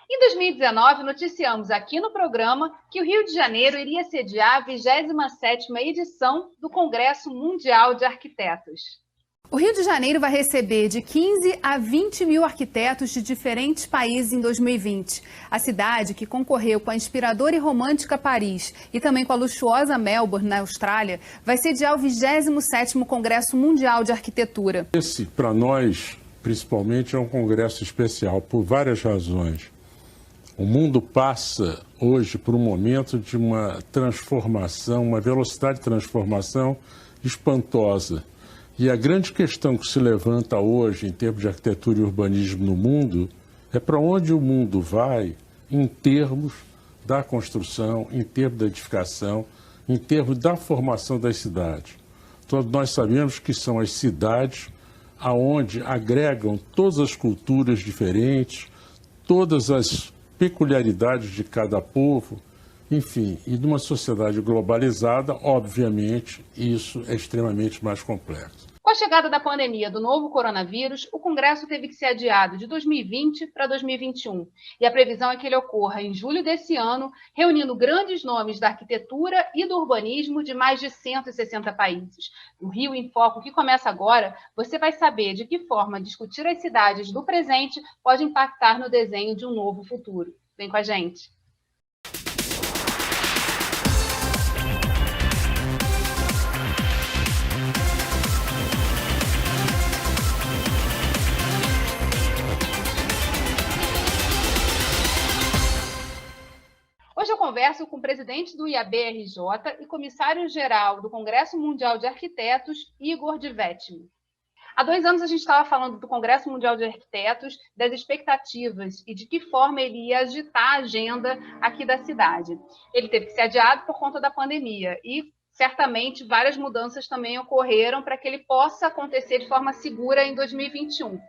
Em 2019, noticiamos aqui no programa que o Rio de Janeiro iria sediar a 27ª edição do Congresso Mundial de Arquitetos. O Rio de Janeiro vai receber de 15 a 20 mil arquitetos de diferentes países em 2020. A cidade, que concorreu com a inspiradora e romântica Paris e também com a luxuosa Melbourne, na Austrália, vai sediar o 27º Congresso Mundial de Arquitetura. Esse, para nós, principalmente, é um congresso especial por várias razões. O mundo passa hoje por um momento de uma transformação, uma velocidade de transformação espantosa. E a grande questão que se levanta hoje em termos de arquitetura e urbanismo no mundo é para onde o mundo vai em termos da construção, em termos da edificação, em termos da formação das cidades. Todos nós sabemos que são as cidades aonde agregam todas as culturas diferentes, todas as peculiaridades de cada povo, enfim, e numa sociedade globalizada, obviamente, isso é extremamente mais complexo. Com a chegada da pandemia do novo coronavírus, o Congresso teve que ser adiado de 2020 para 2021. E a previsão é que ele ocorra em julho desse ano, reunindo grandes nomes da arquitetura e do urbanismo de mais de 160 países. No Rio em Foco, que começa agora, você vai saber de que forma discutir as cidades do presente pode impactar no desenho de um novo futuro. Vem com a gente! Hoje eu converso com o presidente do IAB-RJ e comissário-geral do Congresso Mundial de Arquitetos, Igor Dvettmi. Há 2 anos a gente estava falando do Congresso Mundial de Arquitetos, das expectativas e de que forma ele ia agitar a agenda aqui da cidade. Ele teve que ser adiado por conta da pandemia e, certamente, várias mudanças também ocorreram para que ele possa acontecer de forma segura em 2021.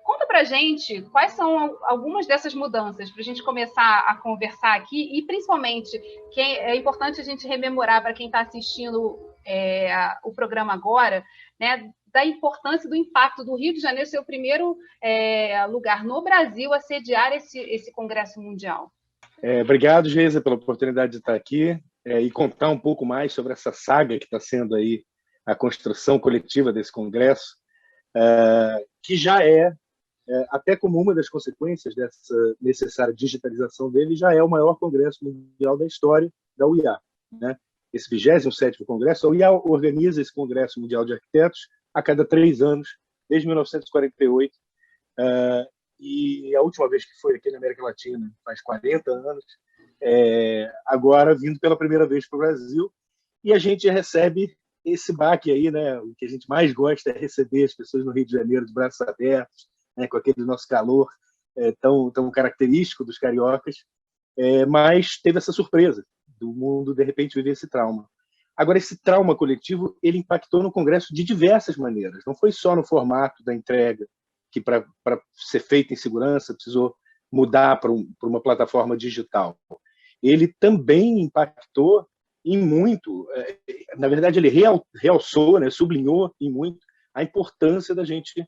Conta pra gente quais são algumas dessas mudanças para a gente começar a conversar aqui e, principalmente, é importante a gente rememorar para quem está assistindo o programa agora, né, da importância do impacto do Rio de Janeiro ser o primeiro lugar no Brasil a sediar esse Congresso Mundial. Obrigado, Geisa, pela oportunidade de estar aqui e contar um pouco mais sobre essa saga que está sendo aí a construção coletiva desse congresso, que já até como uma das consequências dessa necessária digitalização dele, já é o maior congresso mundial da história da UIA, né? Esse 27º congresso, a UIA organiza esse congresso mundial de arquitetos a cada 3 anos, desde 1948, e a última vez que foi aqui na América Latina, faz 40 anos, agora vindo pela primeira vez para o Brasil, e a gente recebe esse baque aí, né? O que a gente mais gosta é receber as pessoas no Rio de Janeiro de braços abertos, né, com aquele nosso calor tão característico dos cariocas, mas teve essa surpresa do mundo, de repente, viver esse trauma. Agora, esse trauma coletivo, ele impactou no Congresso de diversas maneiras. Não foi só no formato da entrega, que para ser feita em segurança precisou mudar para uma plataforma digital. Ele também impactou em muito, na verdade, ele realçou, né, sublinhou em muito a importância da gente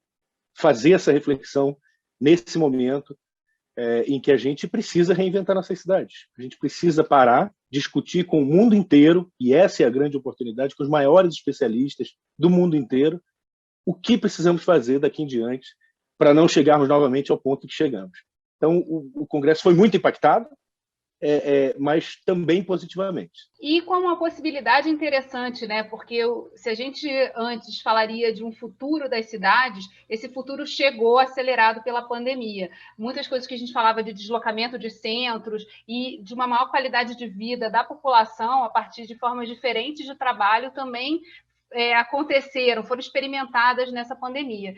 fazer essa reflexão nesse momento em que a gente precisa reinventar nossas cidades. A gente precisa parar, discutir com o mundo inteiro, e essa é a grande oportunidade, com os maiores especialistas do mundo inteiro, o que precisamos fazer daqui em diante para não chegarmos novamente ao ponto que chegamos. Então, o Congresso foi muito impactado, mas também positivamente. E com uma possibilidade interessante, né? Porque se a gente antes falaria de um futuro das cidades, esse futuro chegou acelerado pela pandemia. Muitas coisas que a gente falava de deslocamento de centros e de uma maior qualidade de vida da população a partir de formas diferentes de trabalho também aconteceram, foram experimentadas nessa pandemia.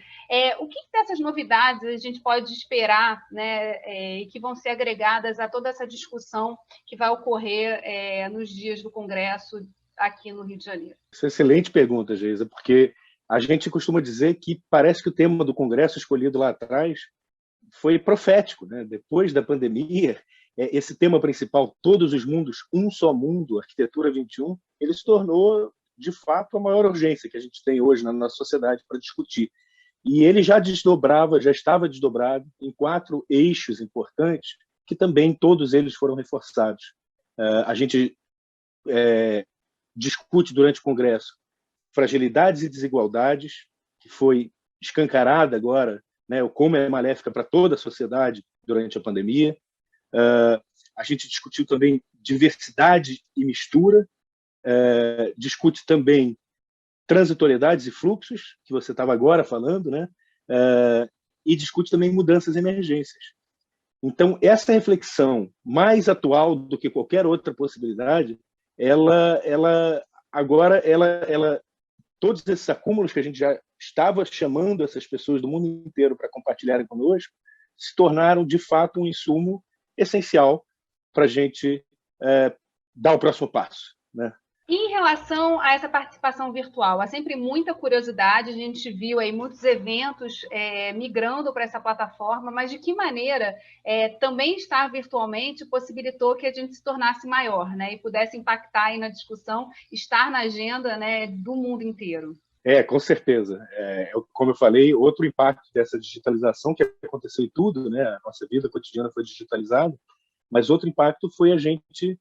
O que dessas novidades a gente pode esperar, né, e que vão ser agregadas a toda essa discussão que vai ocorrer nos dias do Congresso aqui no Rio de Janeiro? Essa é uma excelente pergunta, Geisa, porque a gente costuma dizer que parece que o tema do Congresso escolhido lá atrás foi profético, né? Depois da pandemia, esse tema principal, Todos os Mundos, Um Só Mundo, Arquitetura 21, ele se tornou de fato, a maior urgência que a gente tem hoje na nossa sociedade para discutir. E ele já estava desdobrado em 4 eixos importantes que também todos eles foram reforçados. A gente discute durante o Congresso fragilidades e desigualdades, que foi escancarada agora, né, como é maléfica para toda a sociedade durante a pandemia. A gente discutiu também diversidade e mistura, discute também transitoriedades e fluxos, que você estava agora falando, né, e discute também mudanças e emergências. Então, essa reflexão mais atual do que qualquer outra possibilidade, todos esses acúmulos que a gente já estava chamando essas pessoas do mundo inteiro para compartilharem conosco, se tornaram, de fato, um insumo essencial para a gente dar o próximo passo, né? E em relação a essa participação virtual, há sempre muita curiosidade, a gente viu aí muitos eventos migrando para essa plataforma, mas de que maneira também estar virtualmente possibilitou que a gente se tornasse maior, né, e pudesse impactar aí na discussão, estar na agenda, né, do mundo inteiro? Com certeza. Como eu falei, outro impacto dessa digitalização, que aconteceu em tudo, né, a nossa vida cotidiana foi digitalizada, mas outro impacto foi a gente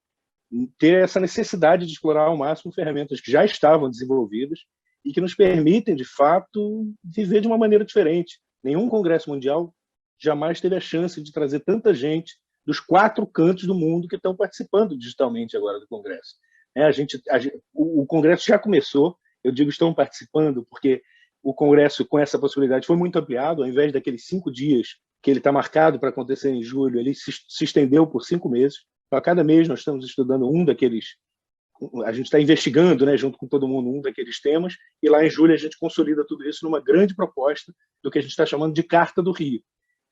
ter essa necessidade de explorar ao máximo ferramentas que já estavam desenvolvidas e que nos permitem, de fato, viver de uma maneira diferente. Nenhum congresso mundial jamais teve a chance de trazer tanta gente dos 4 cantos do mundo que estão participando digitalmente agora do congresso. O congresso já começou, eu digo estão participando porque o congresso, com essa possibilidade, foi muito ampliado. Ao invés daqueles 5 dias que ele está marcado para acontecer em julho, ele se estendeu por 5 meses. Então, a cada mês nós estamos estudando a gente está investigando, né, junto com todo mundo, um daqueles temas, e lá em julho a gente consolida tudo isso numa grande proposta do que a gente está chamando de Carta do Rio,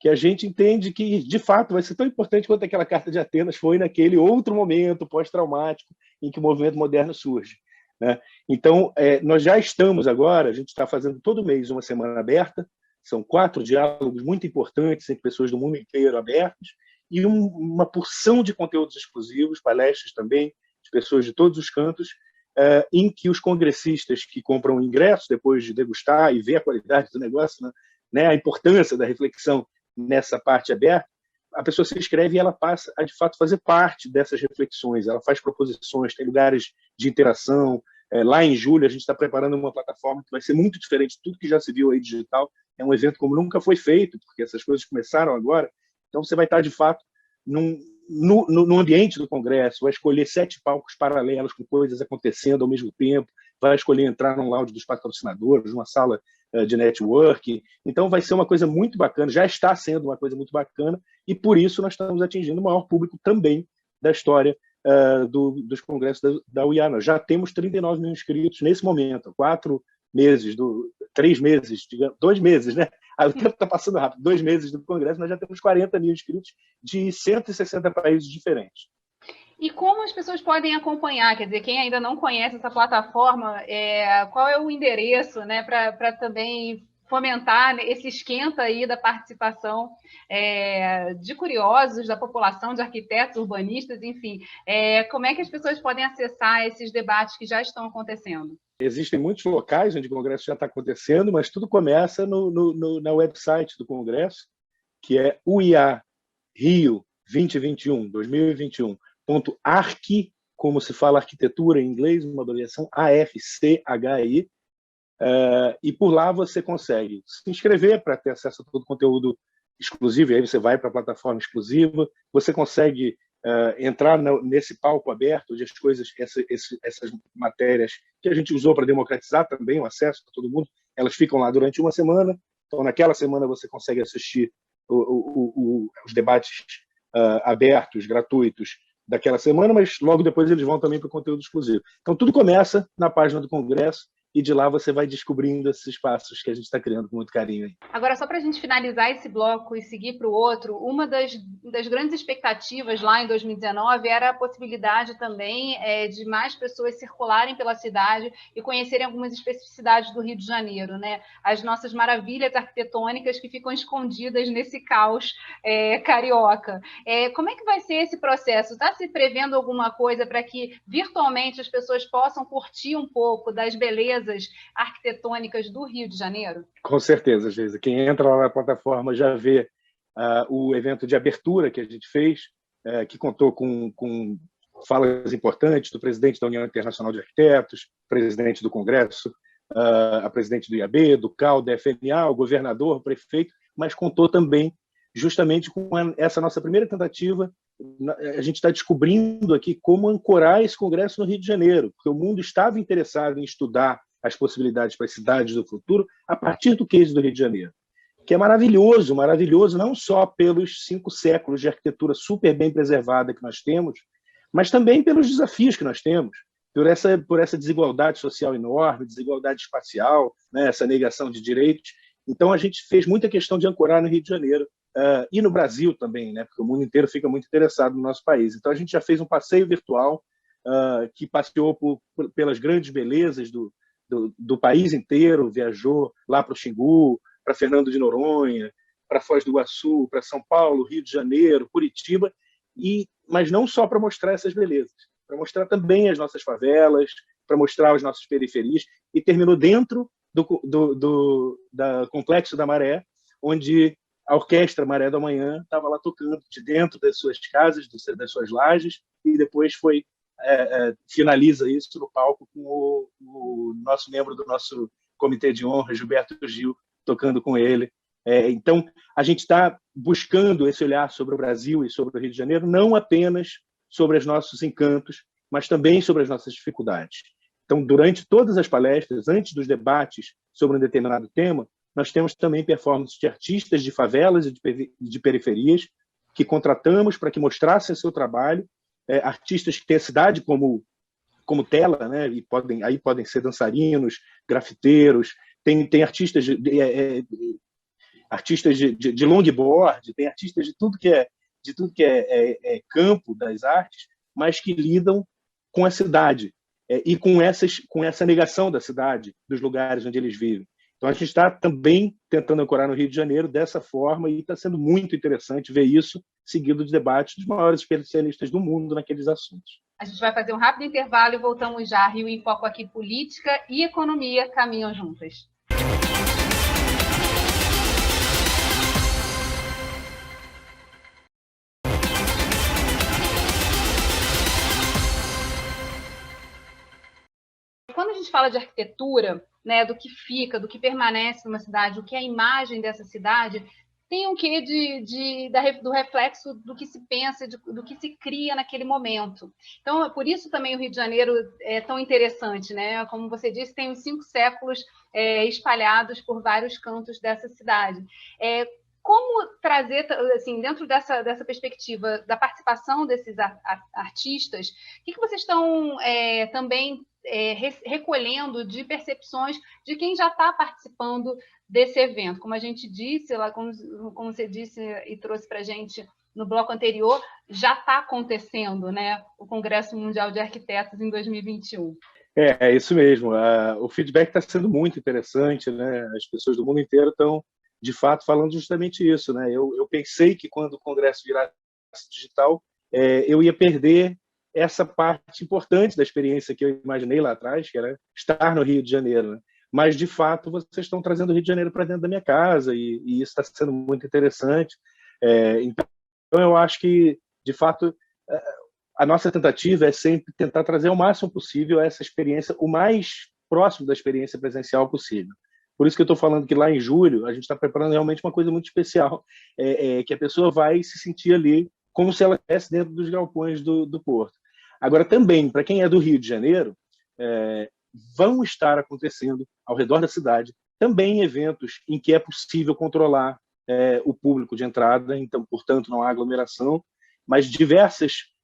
que a gente entende que, de fato, vai ser tão importante quanto aquela Carta de Atenas foi naquele outro momento pós-traumático em que o movimento moderno surge, né? Então, nós já estamos agora, a gente está fazendo todo mês uma semana aberta, são 4 diálogos muito importantes entre pessoas do mundo inteiro abertos, e uma porção de conteúdos exclusivos, palestras também, de pessoas de todos os cantos, em que os congressistas que compram ingressos, depois de degustar e ver a qualidade do negócio, né, a importância da reflexão nessa parte aberta, a pessoa se inscreve e ela passa a, de fato, fazer parte dessas reflexões. Ela faz proposições, tem lugares de interação. Lá em julho, a gente está preparando uma plataforma que vai ser muito diferente de tudo que já se viu aí digital. É um evento como nunca foi feito, porque essas coisas começaram agora. Então, você vai estar, de fato, no ambiente do Congresso, vai escolher 7 palcos paralelos com coisas acontecendo ao mesmo tempo, vai escolher entrar num lounge dos patrocinadores, numa sala de networking. Então, vai ser uma coisa muito bacana, já está sendo uma coisa muito bacana, e por isso nós estamos atingindo o maior público também da história dos congressos da UIA. Nós já temos 39 mil inscritos nesse momento, 3 meses, digamos, 2 meses, né? O tempo está passando rápido. 2 meses do Congresso, nós já temos 40 mil inscritos de 160 países diferentes. E como as pessoas podem acompanhar? Quer dizer, quem ainda não conhece essa plataforma, qual é o endereço, né, para também fomentar esse esquenta aí da participação de curiosos, da população, de arquitetos, urbanistas, enfim. Como é que as pessoas podem acessar esses debates que já estão acontecendo? Existem muitos locais onde o Congresso já está acontecendo, mas tudo começa na website do Congresso, que é UIA Rio 2021, como se fala arquitetura em inglês, uma abreviação ARCHI, e por lá você consegue se inscrever para ter acesso a todo o conteúdo exclusivo, e aí você vai para a plataforma exclusiva, você consegue entrar nesse palco aberto, onde as coisas, essas matérias que a gente usou para democratizar também o acesso para todo mundo, elas ficam lá durante uma semana. Então, naquela semana, você consegue assistir os debates abertos, gratuitos daquela semana, mas logo depois eles vão também para o conteúdo exclusivo. Então, tudo começa na página do Congresso, e de lá você vai descobrindo esses espaços que a gente está criando com muito carinho. Agora, só para a gente finalizar esse bloco e seguir para o outro, uma das grandes expectativas lá em 2019 era a possibilidade também de mais pessoas circularem pela cidade e conhecerem algumas especificidades do Rio de Janeiro, né? As nossas maravilhas arquitetônicas que ficam escondidas nesse caos carioca. Como é que vai ser esse processo? Está se prevendo alguma coisa para que virtualmente as pessoas possam curtir um pouco das belezas arquitetônicas do Rio de Janeiro? Com certeza, Geisa. Quem entra lá na plataforma já vê o evento de abertura que a gente fez, que contou com falas importantes do presidente da União Internacional de Arquitetos, presidente do Congresso, a presidente do IAB, do CAL, da FNA, o governador, o prefeito, mas contou também justamente com essa nossa primeira tentativa. A gente está descobrindo aqui como ancorar esse congresso no Rio de Janeiro, porque o mundo estava interessado em estudar as possibilidades para as cidades do futuro a partir do case do Rio de Janeiro, que é maravilhoso, maravilhoso não só pelos 5 séculos de arquitetura super bem preservada que nós temos, mas também pelos desafios que nós temos, por essa desigualdade social enorme, desigualdade espacial, né, essa negação de direitos. Então, a gente fez muita questão de ancorar no Rio de Janeiro, e no Brasil também, né, porque o mundo inteiro fica muito interessado no nosso país. Então, a gente já fez um passeio virtual que passeou pelas grandes belezas do país inteiro, viajou lá para o Xingu, para Fernando de Noronha, para Foz do Iguaçu, para São Paulo, Rio de Janeiro, Curitiba, mas não só para mostrar essas belezas, para mostrar também as nossas favelas, para mostrar as nossas periferias, e terminou dentro do Complexo da Maré, onde a Orquestra Maré do Amanhã estava lá tocando de dentro das suas casas, das suas lajes, e depois finaliza isso no palco com o nosso membro do nosso Comitê de Honra, Gilberto Gil, tocando com ele. Então, a gente está buscando esse olhar sobre o Brasil e sobre o Rio de Janeiro, não apenas sobre os nossos encantos, mas também sobre as nossas dificuldades. Então, durante todas as palestras, antes dos debates sobre um determinado tema, nós temos também performances de artistas de favelas e de periferias que contratamos para que mostrassem o seu trabalho, artistas que têm a cidade como tela, né? E podem ser dançarinos, grafiteiros, tem artistas de longboard, tem artistas de tudo que é campo das artes, mas que lidam com a cidade e com essa negação da cidade, dos lugares onde eles vivem. Então, a gente está também tentando ancorar no Rio de Janeiro dessa forma, e está sendo muito interessante ver isso seguido de debates dos maiores especialistas do mundo naqueles assuntos. A gente vai fazer um rápido intervalo e voltamos já. Rio em Foco aqui, política e economia caminham juntas. Quando a gente fala de arquitetura, né, do que fica, do que permanece numa cidade, o que é a imagem dessa cidade, tem um quê do reflexo do que se pensa, do que se cria naquele momento. Então, por isso também o Rio de Janeiro é tão interessante, né? Como você disse, tem uns 5 séculos espalhados por vários cantos dessa cidade. Como trazer, assim, dentro dessa perspectiva da participação desses artistas, o que vocês estão também recolhendo de percepções de quem já está participando desse evento? Como a gente disse, lá, como você disse e trouxe para a gente no bloco anterior, já está acontecendo, né, o Congresso Mundial de Arquitetos em 2021. É isso mesmo. O feedback está sendo muito interessante, né? As pessoas do mundo inteiro estão, de fato, falando justamente isso, né? Eu pensei que quando o Congresso virasse digital, eu ia perder essa parte importante da experiência que eu imaginei lá atrás, que era estar no Rio de Janeiro, né? Mas, de fato, vocês estão trazendo o Rio de Janeiro para dentro da minha casa, e isso está sendo muito interessante. Então, eu acho que, de fato, a nossa tentativa é sempre tentar trazer o máximo possível essa experiência, o mais próximo da experiência presencial possível. Por isso que eu estou falando que lá em julho a gente está preparando realmente uma coisa muito especial, que a pessoa vai se sentir ali como se ela estivesse dentro dos galpões do Porto. Agora, também, para quem é do Rio de Janeiro, vão estar acontecendo ao redor da cidade também eventos em que é possível controlar o público de entrada, então, portanto, não há aglomeração, mas diversos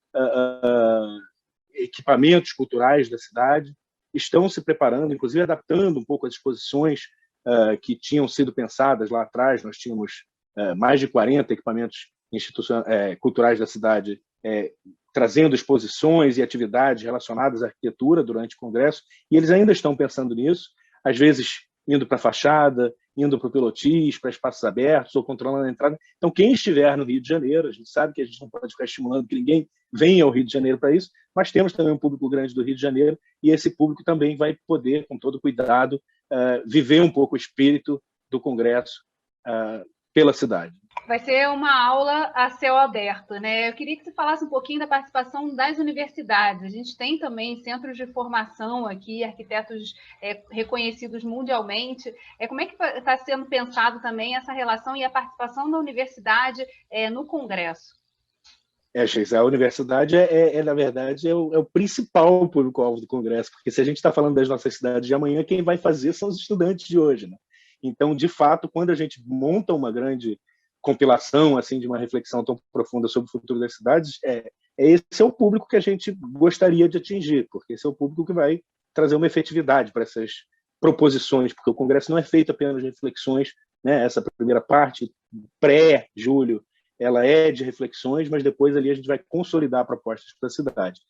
equipamentos culturais da cidade estão se preparando, inclusive adaptando um pouco as exposições que tinham sido pensadas lá atrás. Nós tínhamos mais de 40 equipamentos culturais da cidade trazendo exposições e atividades relacionadas à arquitetura durante o Congresso, e eles ainda estão pensando nisso, às vezes indo para a fachada, indo para o pilotis, para espaços abertos, ou controlando a entrada. Então, quem estiver no Rio de Janeiro, a gente sabe que a gente não pode ficar estimulando que ninguém venha ao Rio de Janeiro para isso, mas temos também um público grande do Rio de Janeiro, e esse público também vai poder, com todo cuidado, viver um pouco o espírito do Congresso pela cidade. Vai ser uma aula a céu aberto, né? Eu queria que você falasse um pouquinho da participação das universidades. A gente tem também centros de formação aqui, arquitetos reconhecidos mundialmente. Como é que está sendo pensado também essa relação e a participação da universidade no Congresso? Sheila, a universidade na verdade, é o principal público-alvo do Congresso, porque se a gente está falando das nossas cidades de amanhã, quem vai fazer são os estudantes de hoje, né? Então, de fato, quando a gente monta uma grande compilação assim de uma reflexão tão profunda sobre o futuro das cidades, esse é o público que a gente gostaria de atingir, porque esse é o público que vai trazer uma efetividade para essas proposições, porque o Congresso não é feito apenas de reflexões, né? Essa primeira parte, pré-julho, ela é de reflexões, mas depois ali a gente vai consolidar propostas para a cidade.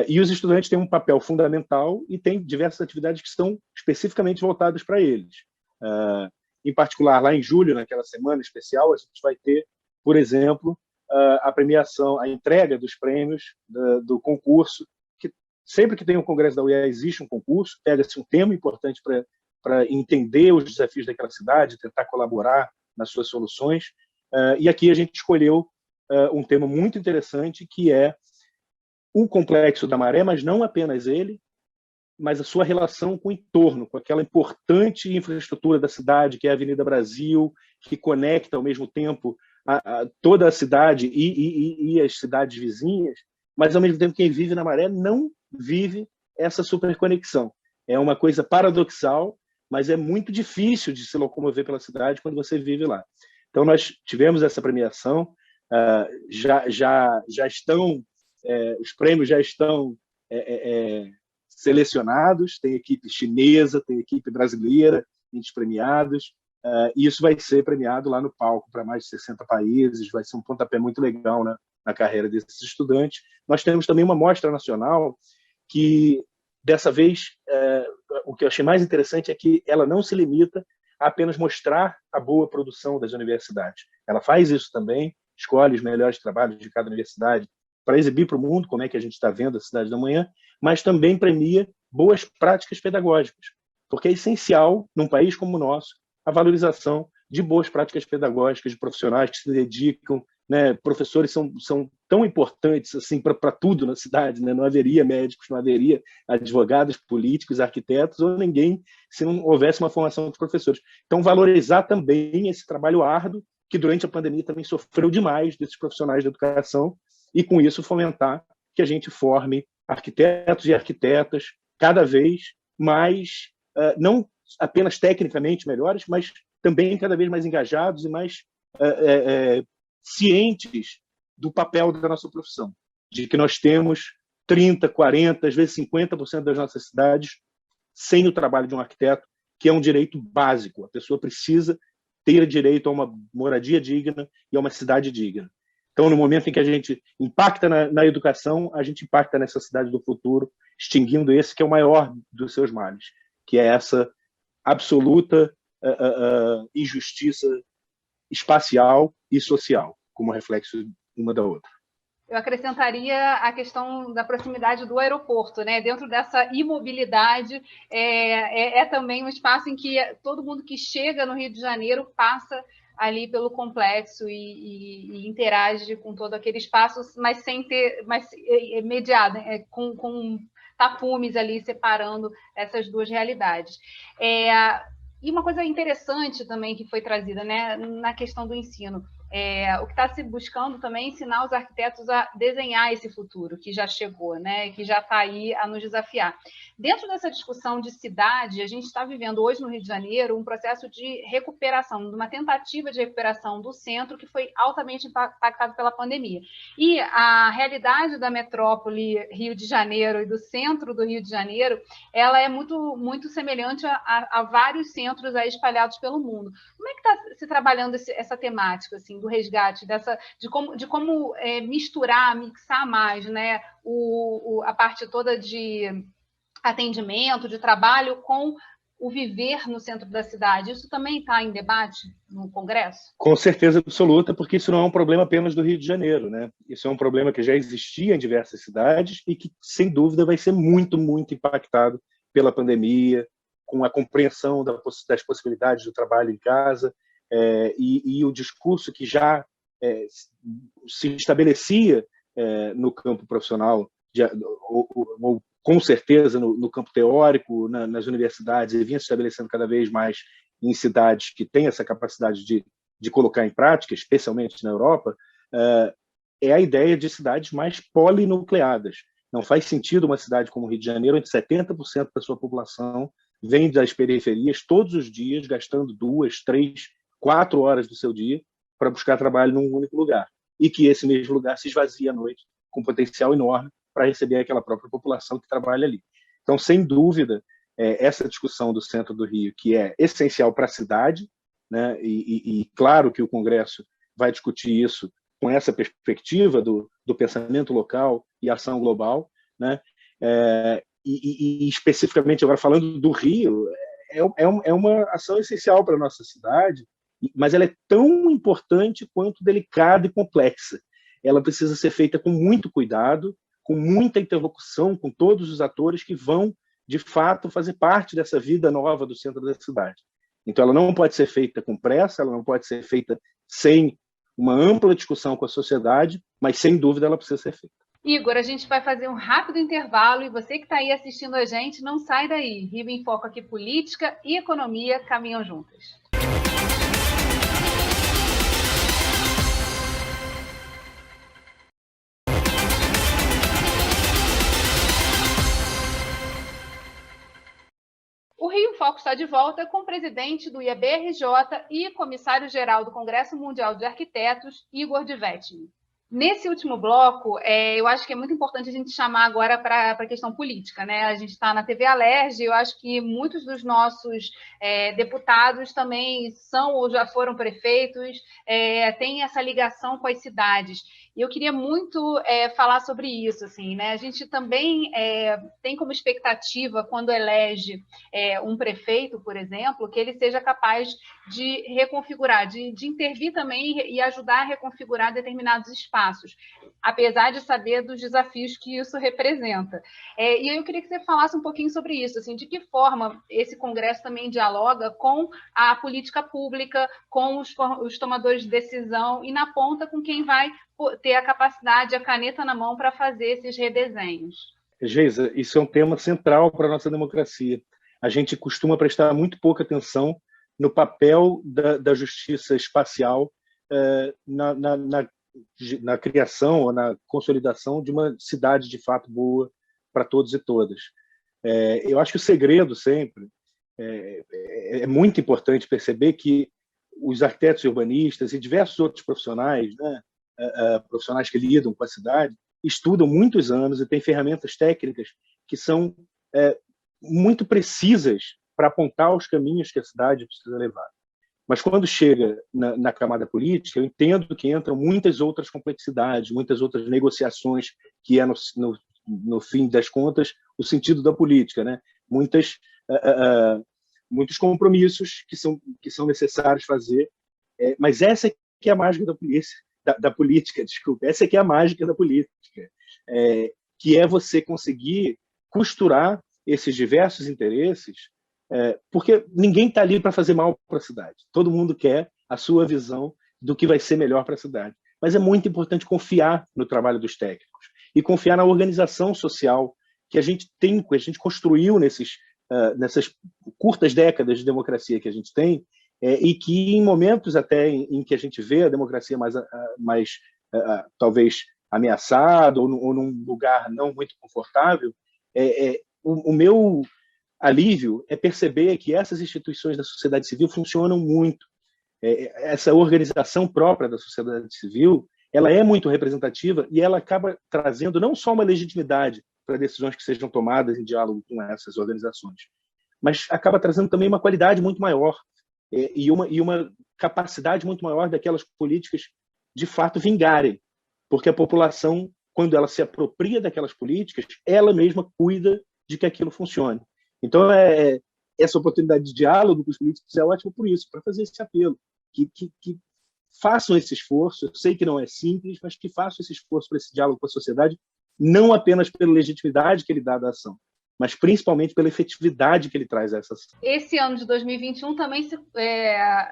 E os estudantes têm um papel fundamental e tem diversas atividades que estão especificamente voltadas para eles. Em particular, lá em julho, naquela semana especial, a gente vai ter, por exemplo, a premiação, a entrega dos prêmios do concurso, que sempre que tem um congresso da UEA existe um concurso, pega-se um tema importante para entender os desafios daquela cidade, tentar colaborar nas suas soluções. E aqui a gente escolheu um tema muito interessante, que é o Complexo da Maré, mas não apenas ele, mas a sua relação com o entorno, com aquela importante infraestrutura da cidade, que é a Avenida Brasil, que conecta ao mesmo tempo toda a cidade e as cidades vizinhas, mas ao mesmo tempo quem vive na Maré não vive essa superconexão. É uma coisa paradoxal, mas é muito difícil de se locomover pela cidade quando você vive lá. Então, nós tivemos essa premiação, já estão, os prêmios já estão selecionados, tem equipe chinesa, tem equipe brasileira, entre premiados, e isso vai ser premiado lá no palco para mais de 60 países, vai ser um pontapé muito legal na carreira desses estudantes. Nós temos também uma mostra nacional que, dessa vez, o que eu achei mais interessante é que ela não se limita a apenas mostrar a boa produção das universidades. Ela faz isso também, escolhe os melhores trabalhos de cada universidade para exibir para o mundo como é que a gente está vendo a cidade da manhã, mas também premia boas práticas pedagógicas, porque é essencial, num país como o nosso, a valorização de boas práticas pedagógicas, de profissionais que se dedicam, né? Professores são tão importantes assim para tudo na cidade, né? Não haveria médicos, não haveria advogados, políticos, arquitetos ou ninguém se não houvesse uma formação de professores. Então, valorizar também esse trabalho árduo que durante a pandemia também sofreu demais desses profissionais da educação e com isso fomentar que a gente forme arquitetos e arquitetas cada vez mais, não apenas tecnicamente melhores, mas também cada vez mais engajados e mais cientes do papel da nossa profissão, de que nós temos 30%, 40%, às vezes 50% das nossas cidades sem o trabalho de um arquiteto, que é um direito básico. A pessoa precisa ter direito a uma moradia digna e a uma cidade digna. Então, no momento em que a gente impacta na educação, a gente impacta nessa cidade do futuro, extinguindo esse que é o maior dos seus males, que é essa absoluta injustiça espacial e social, como reflexo uma da outra. Eu acrescentaria a questão da proximidade do aeroporto, né? Dentro dessa imobilidade, é também um espaço em que todo mundo que chega no Rio de Janeiro passa ali pelo complexo e interage com todo aquele espaço, mas sem ter, mas mediado, com tapumes ali separando essas duas realidades. E uma coisa interessante também que foi trazida, né, na questão do ensino, o que está se buscando também é ensinar os arquitetos a desenhar esse futuro que já chegou, né, que já está aí a nos desafiar. Dentro dessa discussão de cidade, a gente está vivendo hoje no Rio de Janeiro um processo de recuperação, de uma tentativa de recuperação do centro que foi altamente impactado pela pandemia. E a realidade da metrópole Rio de Janeiro e do centro do Rio de Janeiro, ela é muito, muito semelhante a vários centros aí espalhados pelo mundo. Como é que está se trabalhando essa temática, assim, do resgate, de como misturar, mixar mais, né, a parte toda de atendimento, de trabalho com o viver no centro da cidade? Isso também está em debate no Congresso? Com certeza absoluta, porque isso não é um problema apenas do Rio de Janeiro, né? Isso é um problema que já existia em diversas cidades e que, sem dúvida, vai ser muito, muito impactado pela pandemia, com a compreensão das possibilidades do trabalho em casa. e o discurso que já se estabelecia no campo profissional, ou com certeza no campo teórico, nas universidades, e vinha se estabelecendo cada vez mais em cidades que têm essa capacidade de colocar em prática, especialmente na Europa, é a ideia de cidades mais polinucleadas. Não faz sentido uma cidade como o Rio de Janeiro, onde 70% da sua população vem das periferias todos os dias, gastando 2, 3, 4 horas do seu dia para buscar trabalho num único lugar. E que esse mesmo lugar se esvazia à noite, com potencial enorme para receber aquela própria população que trabalha ali. Então, sem dúvida, essa discussão do centro do Rio, que é essencial para a cidade, né? E claro que o Congresso vai discutir isso com essa perspectiva do pensamento local e ação global, né? E especificamente agora falando do Rio, é uma ação essencial para a nossa cidade, mas ela é tão importante quanto delicada e complexa. Ela precisa ser feita com muito cuidado, com muita interlocução com todos os atores que vão, de fato, fazer parte dessa vida nova do centro da cidade. Então, ela não pode ser feita com pressa, ela não pode ser feita sem uma ampla discussão com a sociedade, mas, sem dúvida, ela precisa ser feita. Igor, a gente vai fazer um rápido intervalo e você que está aí assistindo a gente, não sai daí. Rio em Foco aqui, política e economia caminham juntas. O Rio em Foco está de volta com o presidente do IABRJ e comissário-geral do Congresso Mundial de Arquitetos, Igor Dvettini. Nesse último bloco, eu acho que é muito importante a gente chamar agora para a questão política, né? A gente está na TV Alerj, eu acho que muitos dos nossos deputados também são ou já foram prefeitos, têm essa ligação com as cidades. E eu queria muito falar sobre isso, assim, né? A gente também tem como expectativa, quando elege um prefeito, por exemplo, que ele seja capaz de reconfigurar, de intervir também e ajudar a reconfigurar determinados espaços, apesar de saber dos desafios que isso representa. E eu queria que você falasse um pouquinho sobre isso, assim, de que forma esse Congresso também dialoga com a política pública, com os tomadores de decisão e, na ponta, com quem vai ter a capacidade, a caneta na mão para fazer esses redesenhos. Geisa, isso é um tema central para a nossa democracia. A gente costuma prestar muito pouca atenção no papel da justiça espacial na criação ou na consolidação de uma cidade de fato boa para todos e todas. Eu acho que o segredo sempre é muito importante perceber que os arquitetos urbanistas e diversos outros profissionais, né, profissionais que lidam com a cidade, estudam muitos anos e têm ferramentas técnicas que são muito precisas para apontar os caminhos que a cidade precisa levar. Mas quando chega na camada política, eu entendo que entram muitas outras complexidades, muitas outras negociações, que é, no fim das contas, o sentido da política, né? Muitos compromissos que são necessários fazer, mas essa que é a mágica da política, desculpa, essa que é a mágica da política, que é você conseguir costurar esses diversos interesses, porque ninguém está ali para fazer mal para a cidade. Todo mundo quer a sua visão do que vai ser melhor para a cidade. Mas é muito importante confiar no trabalho dos técnicos e confiar na organização social que a gente construiu nessas curtas décadas de democracia que a gente tem, e que em momentos até em que a gente vê a democracia mais talvez ameaçada ou num lugar não muito confortável, o meu alívio é perceber que essas instituições da sociedade civil funcionam muito. Essa organização própria da sociedade civil, ela é muito representativa e ela acaba trazendo não só uma legitimidade para decisões que sejam tomadas em diálogo com essas organizações, mas acaba trazendo também uma qualidade muito maior e uma capacidade muito maior daquelas políticas de fato vingarem, porque a população, quando ela se apropria daquelas políticas, ela mesma cuida de que aquilo funcione. Então, essa oportunidade de diálogo com os políticos é ótima por isso, para fazer esse apelo, que façam esse esforço. Eu sei que não é simples, mas que façam esse esforço para esse diálogo com a sociedade, não apenas pela legitimidade que ele dá da ação, mas principalmente pela efetividade que ele traz a essa ação. Esse ano de 2021 também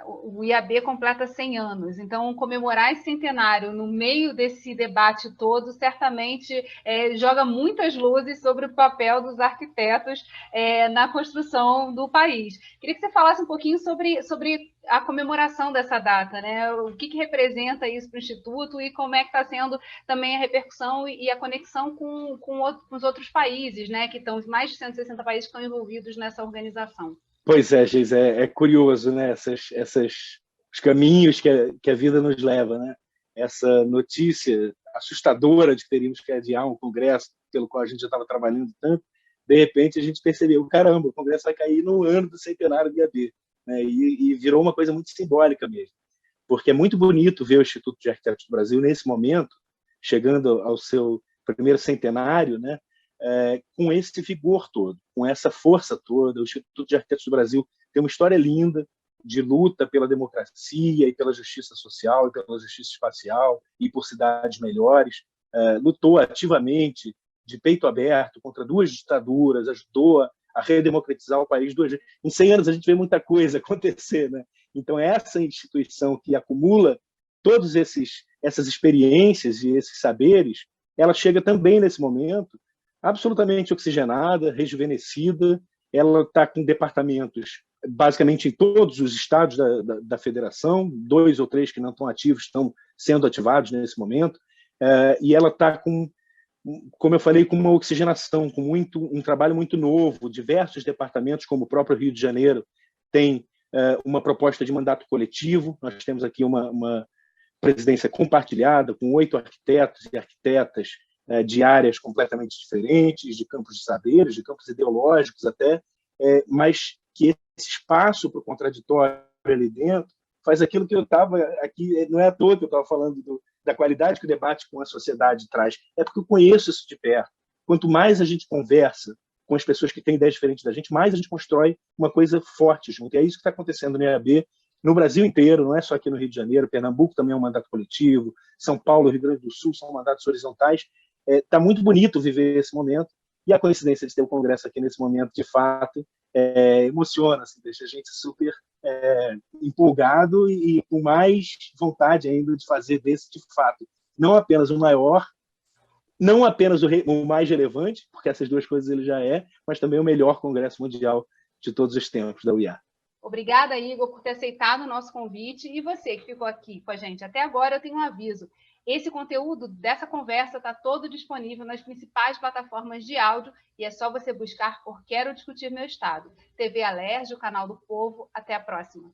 o IAB completa 100 anos, então comemorar esse centenário no meio desse debate todo certamente joga muitas luzes sobre o papel dos arquitetos na construção do país. Queria que você falasse um pouquinho sobre a comemoração dessa data, né? O que representa isso para o Instituto e como é que está sendo também a repercussão e a conexão com os outros países, né? Que estão, mais de 160 países que estão envolvidos nessa organização. Pois é, Geis, é curioso, né? Os caminhos que a vida nos leva, né? Essa notícia assustadora de que teríamos que adiar um congresso pelo qual a gente já estava trabalhando tanto, de repente a gente percebeu, caramba, o congresso vai cair no ano do centenário do IAB. Né, e virou uma coisa muito simbólica mesmo, porque é muito bonito ver o Instituto de Arquitetos do Brasil nesse momento, chegando ao seu primeiro centenário, né, com esse vigor todo, com essa força toda. O Instituto de Arquitetos do Brasil tem uma história linda de luta pela democracia e pela justiça social e pela justiça espacial e por cidades melhores, lutou ativamente, de peito aberto, contra 2 ditaduras, ajudou a redemocratizar o país 2 vezes. Em 100 anos a gente vê muita coisa acontecer, né? Então essa instituição que acumula todas essas experiências e esses saberes, ela chega também nesse momento absolutamente oxigenada, rejuvenescida. Ela está com departamentos basicamente em todos os estados da federação, 2 ou 3 que não estão ativos estão sendo ativados nesse momento, e ela está com, como eu falei, com uma oxigenação, com um trabalho muito novo. Diversos departamentos, como o próprio Rio de Janeiro, tem uma proposta de mandato coletivo. Nós temos aqui uma presidência compartilhada, com 8 arquitetos e arquitetas de áreas completamente diferentes, de campos de saberes, de campos ideológicos até, mas que esse espaço para o contraditório ali dentro faz aquilo que eu estava aqui, não é à toa que eu estava falando da qualidade que o debate com a sociedade traz, é porque eu conheço isso de perto. Quanto mais a gente conversa com as pessoas que têm ideias diferentes da gente, mais a gente constrói uma coisa forte junto. E é isso que está acontecendo no IAB, no Brasil inteiro, não é só aqui no Rio de Janeiro. Pernambuco também é um mandato coletivo, São Paulo, Rio Grande do Sul são mandatos horizontais. Está muito bonito viver esse momento, e a coincidência de ter o congresso aqui nesse momento, de fato, emociona, assim, deixa a gente super empolgado e com mais vontade ainda de fazer desse, de fato, não apenas o maior, não apenas o mais relevante, porque essas 2 coisas ele já mas também o melhor congresso mundial de todos os tempos da UIA. Obrigada, Igor, por ter aceitado o nosso convite. E você que ficou aqui com a gente até agora, eu tenho um aviso. Esse conteúdo dessa conversa está todo disponível nas principais plataformas de áudio e é só você buscar por Quero Discutir Meu Estado. TV Alerj, o canal do Povo. Até a próxima.